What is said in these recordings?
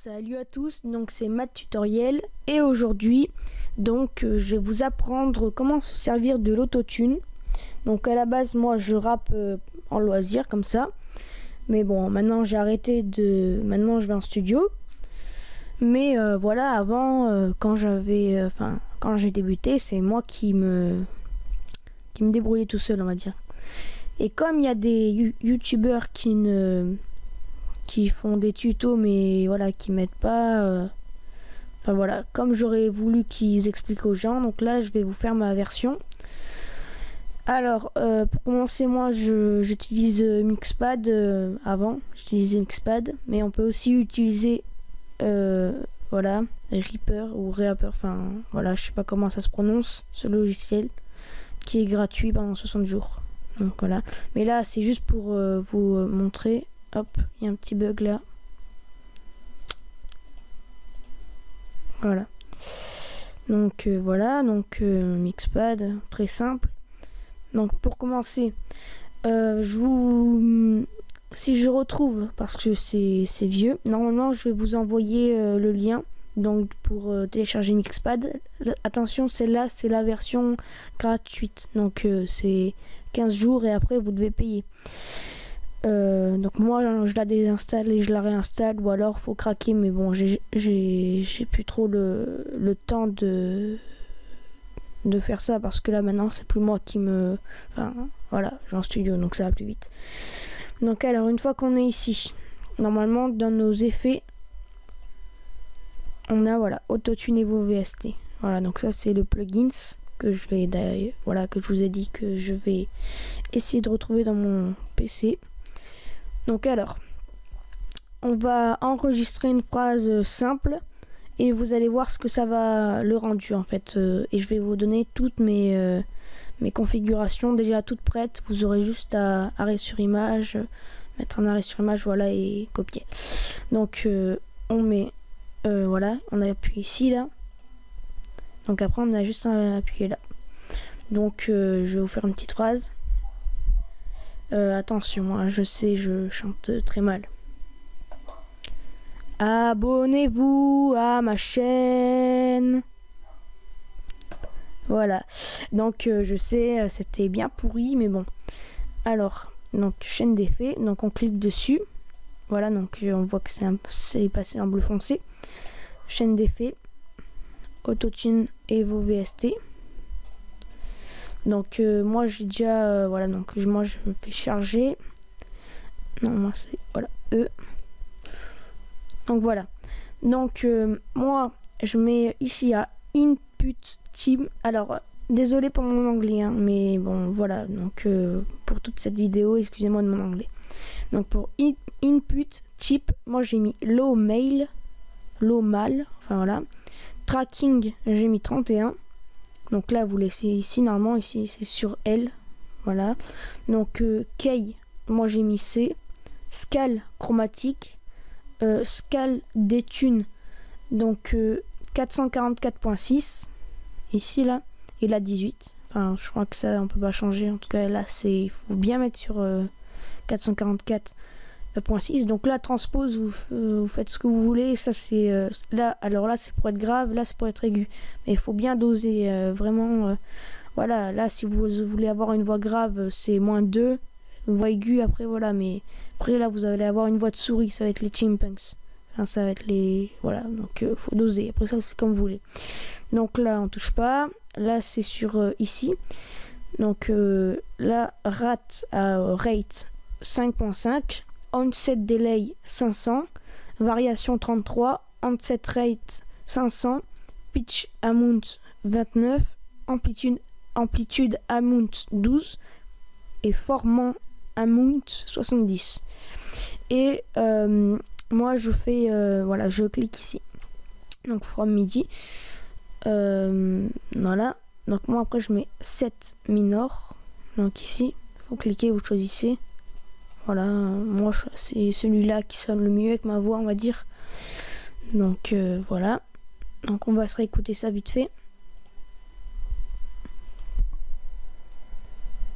Salut à tous, donc c'est Matt Tutoriel et aujourd'hui je vais vous apprendre comment se servir de l'autotune. Donc à la base moi je rappe en loisir comme ça, mais bon maintenant j'ai arrêté maintenant je vais en studio. Mais voilà, avant quand j'ai débuté, c'est moi qui me débrouillais tout seul, on va dire. Et comme il y a des youtubeurs qui font des tutos mais voilà qui m'aident pas, enfin voilà, comme j'aurais voulu qu'ils expliquent aux gens, donc là je vais vous faire ma version. Alors pour commencer, moi j'utilise Mixpad. Avant j'utilisais Mixpad, mais on peut aussi utiliser voilà, Reaper ou Reaper, enfin voilà, je sais pas comment ça se prononce, ce logiciel qui est gratuit pendant 60 jours. Donc voilà, mais là c'est juste pour vous montrer. Hop, il y a un petit bug là. Voilà. Donc voilà, Mixpad, très simple. Donc pour commencer, si je retrouve, parce que c'est vieux, normalement je vais vous envoyer le lien donc pour télécharger Mixpad. Attention, celle-là c'est la version gratuite, donc c'est 15 jours et après vous devez payer. Donc moi je la désinstalle et je la réinstalle, ou alors faut craquer, mais bon j'ai plus trop le temps de faire ça, parce que là maintenant c'est plus moi qui enfin voilà, j'ai en studio donc ça va plus vite. Donc alors une fois qu'on est ici, normalement dans nos effets on a voilà Autotune Evo VST. Voilà, donc ça c'est le plugin que je vais que je vous ai dit que je vais essayer de retrouver dans mon PC. Donc alors, on va enregistrer une phrase simple et vous allez voir ce que ça va le rendu en fait. Et je vais vous donner toutes mes configurations déjà toutes prêtes. Vous aurez juste à arrêt sur image, mettre un arrêt sur image, voilà, et copier. Donc on met, voilà, on appuie ici là. Donc après on a juste à appuyer là. Donc je vais vous faire une petite phrase. Attention, hein, je sais, je chante très mal. Abonnez-vous à ma chaîne. Voilà. Donc je sais, c'était bien pourri, mais bon. Alors, donc chaîne d'effets. Donc on clique dessus. Voilà, donc on voit que c'est passé en bleu foncé. Chaîne d'effets. Autotune Evo VST. Donc moi j'ai déjà voilà, donc moi je me fais charger. Non, moi c'est voilà donc voilà, donc moi je mets ici à input team. Alors désolé pour mon anglais, hein, mais bon voilà, donc pour toute cette vidéo excusez-moi de mon anglais. Donc pour input type, moi j'ai mis low mal, enfin voilà. Tracking, j'ai mis 31. Donc là vous laissez ici, normalement ici c'est sur L, voilà. Donc key, moi j'ai mis C. Scale chromatique, scale des tunes, donc 444.6 ici là, et là 18. Enfin je crois que ça on peut pas changer, en tout cas là c'est, il faut bien mettre sur 444.6. donc là transpose, vous faites ce que vous voulez. Ça c'est là, alors là c'est pour être grave, là c'est pour être aigu, mais il faut bien doser vraiment. Voilà, là si vous voulez avoir une voix grave c'est -2, une voix aiguë après voilà, mais après là vous allez avoir une voix de souris, ça va être les chimpanks, enfin, ça va être les voilà, donc faut doser. Après ça c'est comme vous voulez. Donc là on touche pas, là c'est sur ici. Donc là rate 5.5, onset delay 500, variation 33, onset rate 500, pitch amount 29, amplitude amount 12 et formant amount 70. Et moi je fais voilà, je clique ici, donc from MIDI, voilà. Donc moi après je mets 7 minor, donc ici faut cliquer, vous choisissez. Voilà, moi c'est celui-là qui sonne le mieux avec ma voix, on va dire. Donc voilà, donc on va se réécouter ça vite fait.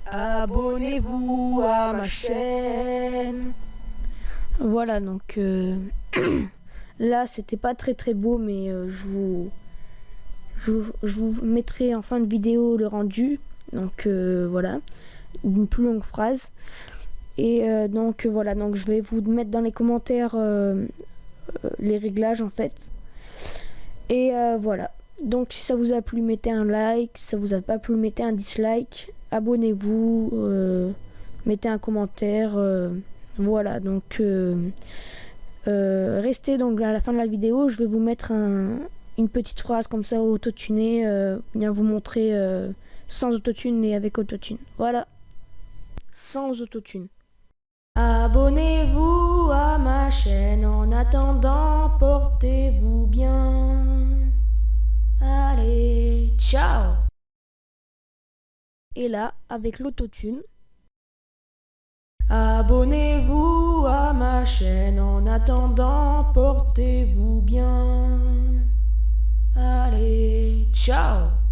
Abonnez-vous à ma chaîne. Voilà, donc Là, c'était pas très beau, mais je vous mettrai en fin de vidéo le rendu. Donc voilà, une plus longue phrase. Et donc voilà, donc je vais vous mettre dans les commentaires les réglages en fait. Et voilà. Donc si ça vous a plu, mettez un like. Si ça vous a pas plu, mettez un dislike. Abonnez-vous, mettez un commentaire. Voilà, donc restez donc à la fin de la vidéo. Je vais vous mettre une petite phrase comme ça auto-tunée, bien vous montrer sans autotune et avec autotune. Voilà, sans autotune. Abonnez-vous à ma chaîne, en attendant, portez-vous bien. Allez, ciao! Et là, avec l'autotune. Abonnez-vous à ma chaîne, en attendant, portez-vous bien. Allez, ciao!